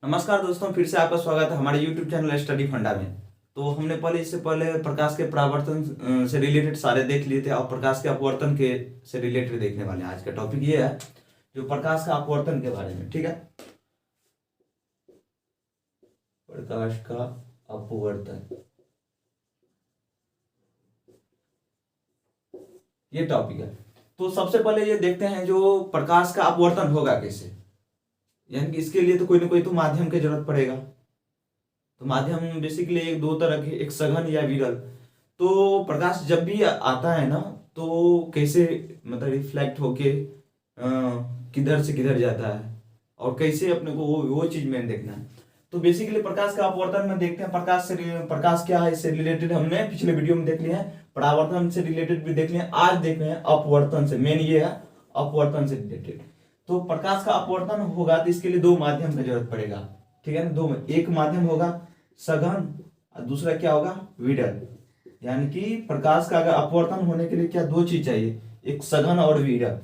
नमस्कार दोस्तों, फिर से आपका स्वागत है हमारे YouTube चैनल स्टडी फंडा में। तो हमने इससे पहले प्रकाश के परावर्तन से रिलेटेड सारे देख लिए थे और प्रकाश के अपवर्तन के से रिलेटेड देखने वाले हैं। आज का टॉपिक ये है जो प्रकाश का अपवर्तन के बारे में। ठीक है, प्रकाश का अपवर्तन ये टॉपिक है। तो सबसे पहले ये देखते हैं जो प्रकाश का अपवर्तन होगा कैसे, यानी कि इसके लिए तो कोई ना कोई तो माध्यम की जरूरत पड़ेगा। तो माध्यम बेसिकली एक दो तरह के, एक सघन या विरल। तो प्रकाश जब भी आता है ना तो कैसे मतलब रिफ्लेक्ट होके किधर से किधर जाता है और कैसे अपने को वो चीज में देखना है। तो बेसिकली प्रकाश का अपवर्तन में देखते हैं। प्रकाश क्या है, इससे रिलेटेड हमने पिछले वीडियो में देख लिया है, परावर्तन से रिलेटेड भी देख लिया। आज देख रहे हैं अपवर्तन से, मेन ये है अपवर्तन से रिलेटेड। तो प्रकाश का अपवर्तन होगा तो इसके लिए दो माध्यम की जरूरत पड़ेगा। ठीक है ना, दो में एक माध्यम होगा सघन और दूसरा क्या होगा विरल। यानी कि प्रकाश का अगर अपवर्तन होने के लिए क्या दो चीज चाहिए, एक सघन और विरल।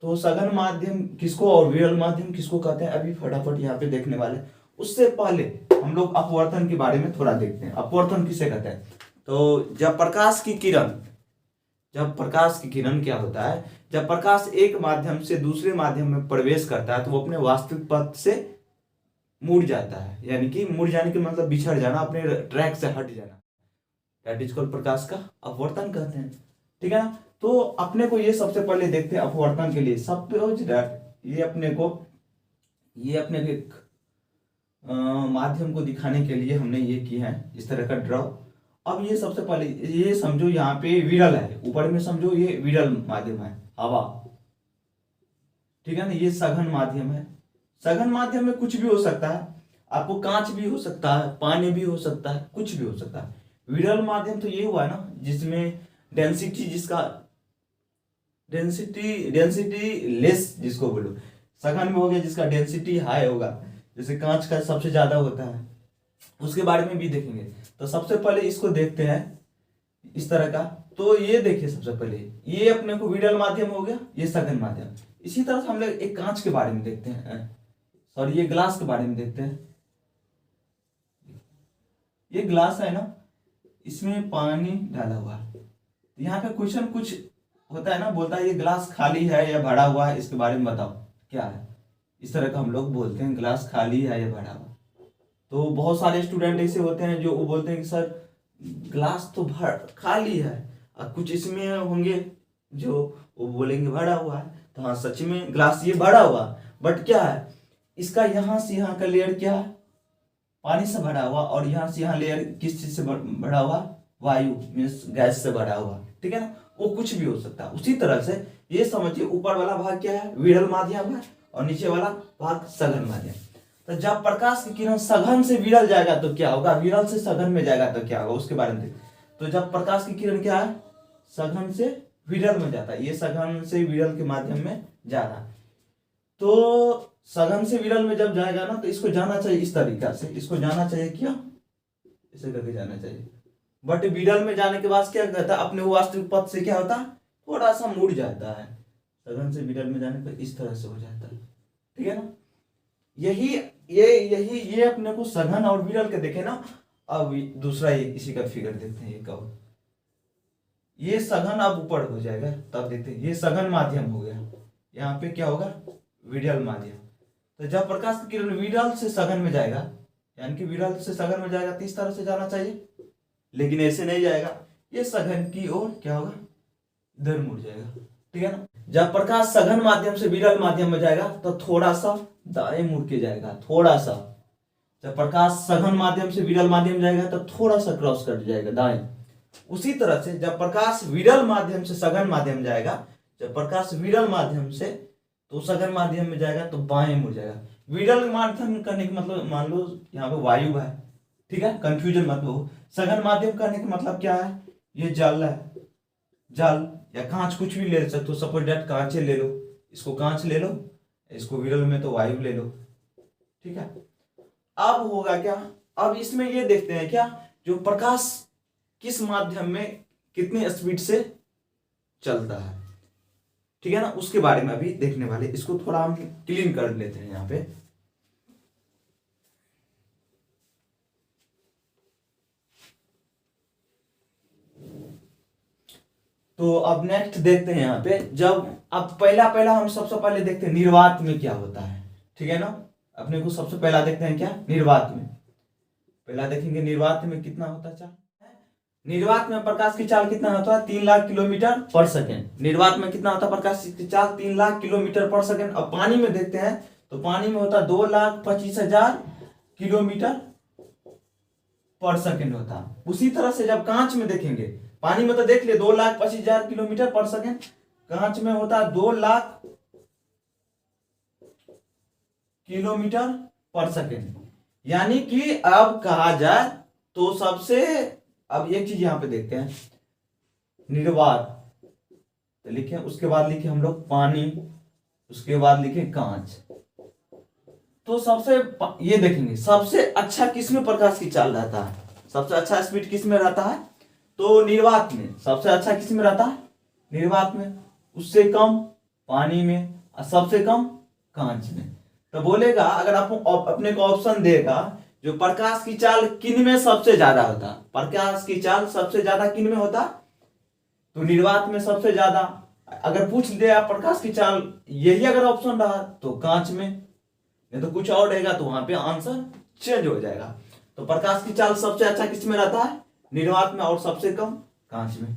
तो सघन माध्यम किसको और विरल माध्यम किसको कहते हैं अभी फटाफट यहाँ पे देखने वाले। उससे पहले हम लोग अपवर्तन के बारे में थोड़ा देखते हैं। अपवर्तन किसे कहते हैं? तो जब प्रकाश की किरण क्या होता है, जब प्रकाश एक माध्यम से दूसरे माध्यम में प्रवेश करता है तो वो अपने वास्तविक पथ से मुड़ जाता है। यानी कि मुड़ जाने के मतलब बिछड़ जाना, अपने ट्रैक से हट जाना। दैट इज कॉल्ड प्रकाश का अपवर्तन कहते हैं। ठीक है ना, तो अपने को ये सबसे पहले देखते हैं अपवर्तन के लिए। सपोज दैट ये अपने को एक माध्यम को दिखाने के लिए हमने ये किया है इस तरह का ड्रॉ। अब ये सबसे पहले ये समझो यहाँ पे विरल है, ऊपर में समझो ये विरल माध्यम है हवा। ठीक है ना, ये सघन माध्यम है। सघन माध्यम में कुछ भी हो सकता है, आपको कांच भी हो सकता है, पानी भी हो सकता है, कुछ भी हो सकता है। विरल माध्यम तो ये हुआ ना जिसमें डेंसिटी लेस जिसको बोलो। सघन में हो गया जिसका डेंसिटी हाई होगा, जैसे कांच का सबसे ज्यादा होता है, उसके बारे में भी देखेंगे। तो सबसे पहले इसको देखते हैं इस तरह का। तो ये देखिए, सबसे पहले ये अपने को विरल माध्यम हो गया, ये सघन माध्यम। इसी तरह से हम लोग एक कांच के बारे में देखते हैं, सॉरी ये ग्लास के बारे में देखते हैं। ये ग्लास है ना, इसमें पानी डाला हुआ है। यहाँ पे क्वेश्चन कुछ होता है ना, बोलता है ये ग्लास खाली है या भरा हुआ है, इसके बारे में बताओ क्या है। इस तरह का हम लोग बोलते हैं, ग्लास खाली है या भरा हुआ। तो बहुत सारे स्टूडेंट ऐसे होते हैं जो वो बोलते हैं कि सर ग्लास तो खाली है, और कुछ इसमें होंगे जो वो बोलेंगे भरा हुआ है। तो हाँ, सच में ग्लास ये भरा हुआ, बट क्या है इसका यहाँ से यहाँ का लेयर क्या है, पानी से भरा हुआ, और यहाँ से यहाँ लेयर किस चीज से भरा हुआ, वायु मीन्स गैस से भरा हुआ। ठीक है ना, वो कुछ भी हो सकता है। उसी तरह से ये समझिए ऊपर वाला भाग क्या है, विरल माध्यम है, और नीचे वाला भाग सघन माध्यम। तो जब प्रकाश की किरण सघन से विरल जाएगा तो क्या होगा, विरल से सघन में जाएगा तो क्या होगा, उसके बारे में देखते। तो जब प्रकाश की किरण क्या है, सघन से विरल में जाता है, ये सघन से विरल के माध्यम में जा रहा है। तो सघन से विरल में जब जाएगा ना तो इसको जाना चाहिए इस तरीका से, इसको जाना चाहिए क्या, इसे करके जाना चाहिए। बट विरल में जाने के बाद क्या कहता है, अपने वास्तविक पथ से क्या होता है, थोड़ा सा मुड़ जाता है। सघन से विरल में जाने पर इस तरह से हो जाता है। ठीक है ना, ये अपने को सघन और विरल के देखे ना। अब दूसरा इसी का फिगर देखते हैं, ये कब ये सघन अब ऊपर हो जाएगा तब देखते हैं। ये सघन माध्यम हो गया, यहाँ पे क्या होगा विरल माध्यम। तो जब प्रकाश की किरण विरल से सघन में जाएगा, यानी कि विरल से सघन में जाएगा तो इस तरह से जाना चाहिए, लेकिन ऐसे नहीं जाएगा, ये सघन की ओर क्या होगा, इधर मुड़ जाएगा। ठीक है ना, जब प्रकाश सघन माध्यम से विरल माध्यम में जाएगा तो थोड़ा सा दाएं मुड़ के जाएगा, थोड़ा सा। जब प्रकाश सघन माध्यम से विरल माध्यम जाएगा तो थोड़ा सा क्रॉस कर जाएगा दाएं। उसी तरह से जब प्रकाश विरल माध्यम से सघन माध्यम जाएगा, जब प्रकाश विरल माध्यम से तो सघन माध्यम में जाएगा तो बाएं मुड़ जाएगा। विरल माध्यम करने का मतलब मान लो यहाँ पे वायु है, ठीक है, कंफ्यूजन मत हो। सघन माध्यम करने का मतलब क्या है, ये जल है, जल या कांच कुछ भी ले सकते हो। सपोज डेट कांचे ले लो, इसको कांच ले लो, इसको विरल में तो वायु ले लो। ठीक है, अब होगा क्या, अब इसमें ये देखते हैं क्या, जो प्रकाश किस माध्यम में कितने स्पीड से चलता है। ठीक है ना, उसके बारे में अभी देखने वाले। इसको थोड़ा हम क्लीन कर लेते हैं यहाँ पे। तो अब नेक्स्ट देखते हैं यहाँ पे, जब अब पहला पहला हम सबसे पहले देखते हैं निर्वात में क्या होता है, ठीक है ना। अपने को सबसे पहला देखते हैं क्या, निर्वात में। पहला देखेंगे निर्वात में कितना होता है चाल। निर्वात में प्रकाश की चाल कितना होता है, 3 लाख किलोमीटर पर सेकेंड। निर्वात में कितना होता है प्रकाश की चाल, 3 लाख किलोमीटर पर सेकेंड। अब पानी में देखते हैं तो पानी में होता है 2,25,000 किलोमीटर पर सेकेंड होता है। उसी तरह से जब कांच में देखेंगे, पानी में तो देख ले 2,25,000 किलोमीटर पर सेकेंड, कांच में होता है 2 लाख किलोमीटर पर सेकेंड। यानी कि अब कहा जाए तो सबसे, अब एक चीज यहां पे देखते हैं, निर्वात तो लिखे, उसके बाद लिखे हम लोग पानी, उसके बाद लिखे कांच। तो सबसे ये देखेंगे सबसे अच्छा किसमें प्रकाश की चाल रहता है, सबसे अच्छा स्पीड किसमें रहता है, तो निर्वात में। सबसे अच्छा किसमें रहता है, निर्वात में। उससे कम पानी में, और सबसे कम कांच में। तो बोलेगा अगर आप अपने को ऑप्शन देगा जो प्रकाश की चाल किन में सबसे ज्यादा होता, प्रकाश की चाल सबसे ज्यादा किन में होता, तो निर्वात में सबसे ज्यादा। अगर पूछ दे आप प्रकाश की चाल, यही अगर ऑप्शन रहा तो कांच में, नहीं तो कुछ और रहेगा तो वहां पे आंसर चेंज हो जाएगा। तो प्रकाश की चाल सबसे अच्छा किस में रहता है, निर्वात में, और सबसे कम कांच में।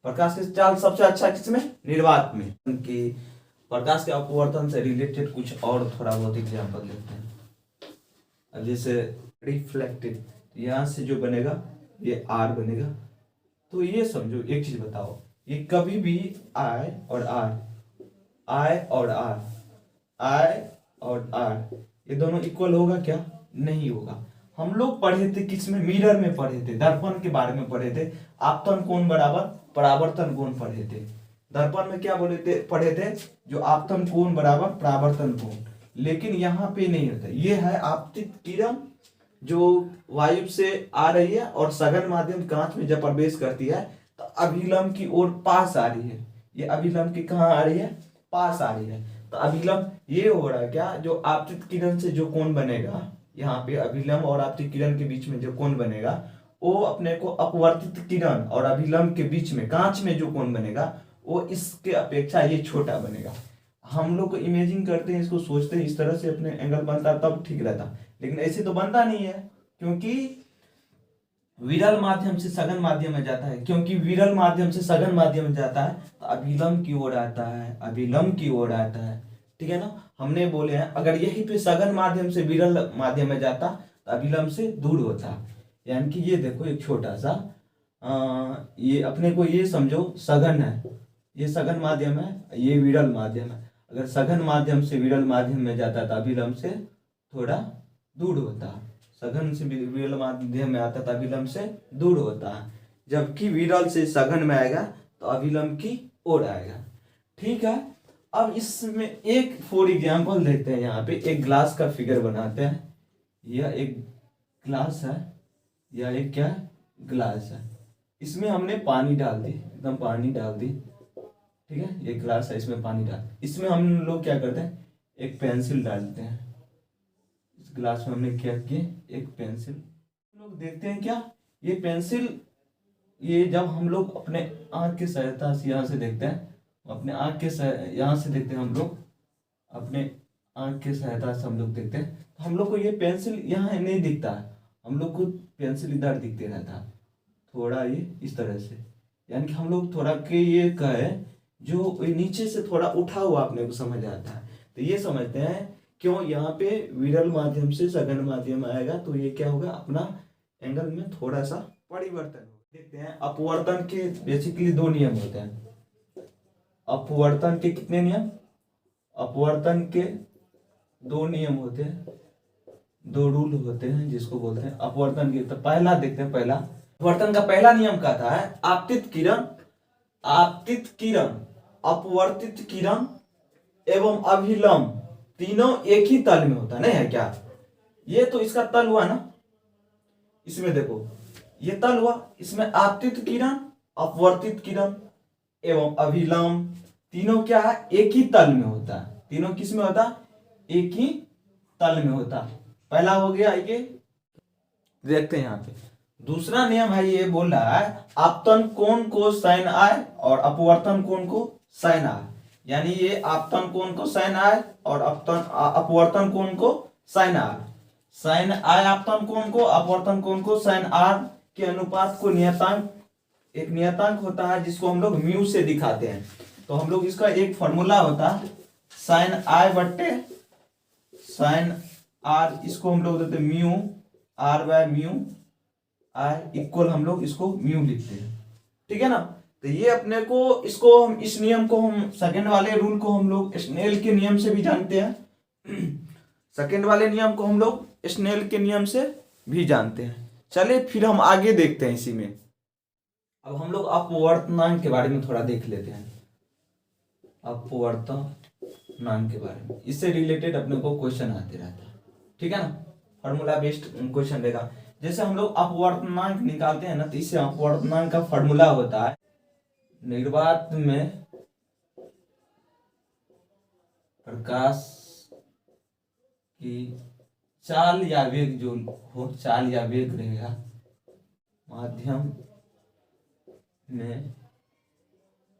प्रकाश की चाल सबसे अच्छा किस में, निर्वात में। कि प्रकाश के अपवर्तन से रिलेटेड कुछ और थोड़ा बहुत एग्जाम्पल लेते हैं। अब जैसे रिफ्लेक्टेड, यहां से जो बनेगा ये आर बनेगा। तो ये समझो, एक चीज बताओ, ये कभी भी आई और आर, आई और आर, आई और आर, ये दोनों इक्वल होगा क्या, नहीं होगा। हम लोग पढ़े थे किसमें, मिरर में पढ़े थे, दर्पण के बारे में पढ़े थे। आपतन कोण बराबर परावर्तन कोण पढ़े थे। दर्पण में क्या बोले थे, पढ़े थे, जो आपतन कोण बराबर परावर्तन कोण। लेकिन यहाँ पे नहीं होता। ये है आपतित किरण जो वायु से आ रही है और सघन माध्यम कांच में जब प्रवेश करती है तो अभिलंब की ओर पास आ रही है। ये अभिलंब की कहाँ आ रही है, पास आ रही है। तो अभिलंब ये हो रहा है क्या, जो आपतित किरण से जो कोण बनेगा, यहाँ पे अभिलंब और आपतित किरण के बीच में जो कोण बनेगा, वो अपने को अपवर्तित किरण और अभिलंब के बीच में कांच में जो कोण बनेगा वो इसके अपेक्षा ये छोटा बनेगा। हम लोग को इमेजिन करते हैं, इसको सोचते हैं, इस तरह से अपने एंगल बनता तब ठीक रहता, लेकिन ऐसे तो बनता नहीं है, क्योंकि विरल माध्यम से सघन माध्यम में जाता है। क्योंकि विरल माध्यम से सघन माध्यम में जाता है तो अभिलंब की ओर आता है, अभिलंब की ओर आता है, ठीक है ना। हमने बोले हैं अगर यही पे सघन माध्यम से विरल माध्यम में जाता तो अभिलंब से दूर होता। यानी कि ये देखो एक छोटा सा ये अपने को ये समझो सघन है, ये सघन माध्यम है, ये विरल माध्यम है। अगर सघन माध्यम से विरल माध्यम में जाता तो अभिलंब से थोड़ा दूर होता, सघन से विरल माध्यम में आता तो अभिलंब से दूर होता है। जबकि विरल से सघन में आएगा तो अभिलंब की ओर आएगा, ठीक है। अब इसमें एक फॉर एग्जांपल देखते हैं। यहाँ पे एक ग्लास का फिगर बनाते हैं। यह एक ग्लास है, यह एक क्या ग्लास है। इसमें हमने पानी डाल दी, एकदम पानी डाल दी, ठीक है। ये ग्लास है, इसमें पानी डाल, इसमें हम लोग क्या करते हैं, एक पेंसिल डालते हैं। इस ग्लास में हमने क्या किए, एक पेंसिल। लोग देखते हैं क्या, ये पेंसिल, ये जब हम लोग अपने आंख की सहायता से यहाँ से देखते हैं, अपने आंख के यहाँ से देखते हैं हम लोग, अपने आंख की सहायता से हम लोग देखते हैं, तो हम लोग को ये पेंसिल यहाँ नहीं दिखता है, हम लोग को पेंसिल इधर दिखते रहता है, थोड़ा ये इस तरह से। यानी कि हम लोग थोड़ा के ये कहे जो नीचे से थोड़ा उठा हुआ अपने को समझ आता है। तो ये समझते हैं क्यों, यहाँ पे विरल माध्यम से सघन माध्यम आएगा तो ये क्या होगा, अपना एंगल में थोड़ा सा परिवर्तन होगा। देखते हैं अपवर्तन के बेसिकली 2 नियम होते हैं। अपवर्तन के कितने नियम, अपवर्तन के 2 नियम होते हैं, 2 रूल होते हैं जिसको बोलते हैं अपवर्तन के। तो पहला देखते हैं, पहला अपवर्तन का पहला नियम कहता है आपतित किरण, आपतित किरण, अपवर्तित किरण एवं अभिलंब तीनों एक ही तल में होता है, नहीं है क्या। ये तो इसका तल हुआ ना, इसमें देखो ये तल हुआ, इसमें आपतित किरण, अपवर्तित किरण एवं अभिलंब तीनों क्या है, एक ही तल में होता है। तीनों किस में होता, एक ही तल में होता। पहला हो गया ये, देखते हैं यहाँ पे दूसरा नियम है, ये बोल रहा है आपतन कोण को sin i और अपवर्तन कोण को sin r। यानी ये आपतन कोण को sin i और अपवर्तन कोण को sin r। sin i आपतन कोण को, अपवर्तन कोण को sin r के अनुपात को नियतांक, एक नियतांक होता है जिसको हम लोग म्यू से दिखाते हैं। तो हम लोग इसका एक फॉर्मूला होता है sin i बट्टे sin r, इसको हम लोग देते हैं mu r by mu I equal, हम लोग इसको म्यू लिखते हैं, ठीक है ना। तो ये अपने को, इसको हम, इस नियम को हम, सेकंड वाले रूल को हम लोग स्नेल के नियम से भी जानते हैं। सेकंड वाले नियम को हम लोग स्नेल के नियम से भी जानते हैं। चलिए फिर हम आगे देखते हैं इसी में। अब हम लोग अपवर्तनांक के बारे में थोड़ा देख लेते हैं, अपवर्तनांक के बारे में। इससे रिलेटेड अपने को क्वेश्चन आते रहता है, ठीक है ना, फॉर्मूला बेस्ड क्वेश्चन देगा। जैसे हम लोग अपवर्तनांक निकालते हैं ना, तो इससे अपवर्तनांक का फॉर्मूला होता है निर्वात में प्रकाश की चाल या वेग जो हो, चाल या वेग रहेगा, माध्यम में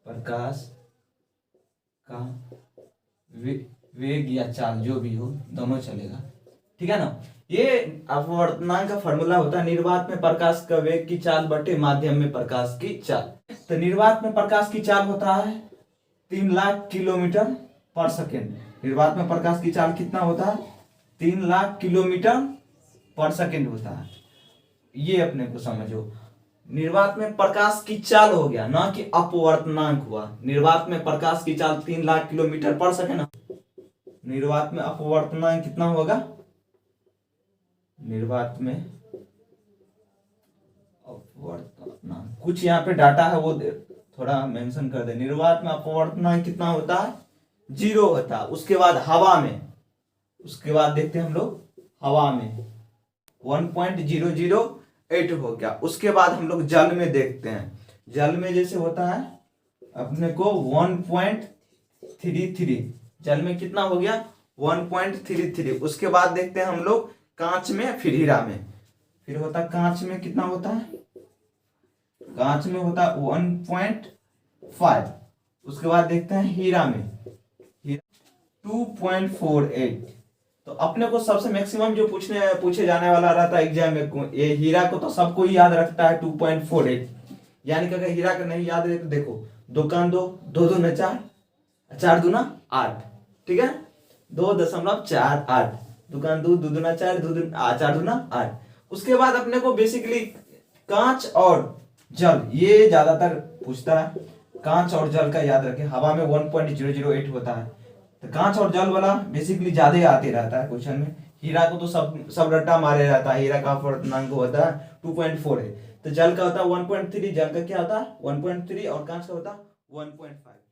प्रकाश का वेग या चाल जो भी हो, दोनों चलेगा, ठीक है ना। ये अपवर्तनांक का फॉर्मूला होता है निर्वात में प्रकाश का वेग की चाल बटे माध्यम में प्रकाश की चाल। तो निर्वात में प्रकाश की चाल होता है 3 लाख किलोमीटर पर सेकेंड। निर्वात में प्रकाश की चाल कितना होता है? 3 लाख किलोमीटर पर सेकेंड होता है। ये अपने को समझो, निर्वात में प्रकाश की चाल हो गया, ना कि अपवर्तनांक हुआ। निर्वात में प्रकाश की चाल 3 लाख किलोमीटर पर सेकेंड, निर्वात में अपवर्तनांक कितना होगा? निर्वात में अपवर्तनांक, कुछ यहाँ पे डाटा है वो थोड़ा मेंशन कर दे। निर्वात में अपवर्तनांक कितना होता है? 0 होता है। उसके बाद हवा में, उसके बाद देखते हैं हम लोग हवा में 1.008 हो गया। उसके बाद हम लोग जल में देखते हैं, जल में जैसे होता है अपने को 1.33, जल में कितना हो गया? 1.33। उसके बाद देखते हैं हम लोग कांच में, फिर हीरा में, फिर होता कांच में कितना होता है? कांच में होता है 1.5। उसके बाद देखते हैं हीरा में 2.48। तो अपने को सबसे मैक्सिमम जो पूछे जाने वाला रहता है एग्जाम में, ये हीरा को तो सबको ही याद रखता है 2.48। यानी कि अगर हीरा का नहीं याद रहे तो देखो, 2 कान 2, 2 दूना 4, 4 दूना 8, ठीक है, 2.48, दुकान 2, 2 दूना 4, 4 दूना 8। उसके बाद अपने को बेसिकली कांच और जल, ये ज्यादातर पूछता है, कांच और जल का याद रखें। हवा में 1.008 होता है, तो कांच और जल वाला बेसिकली ज्यादा आते रहता है क्वेश्चन में। हीरा को तो सब रट्टा मारे रहता है, हीरा का अपवर्तनांक होता है 2.4 है। तो जल का होता है 1.3, जल का क्या होता है 1.3, और कांच का होता है 1.5।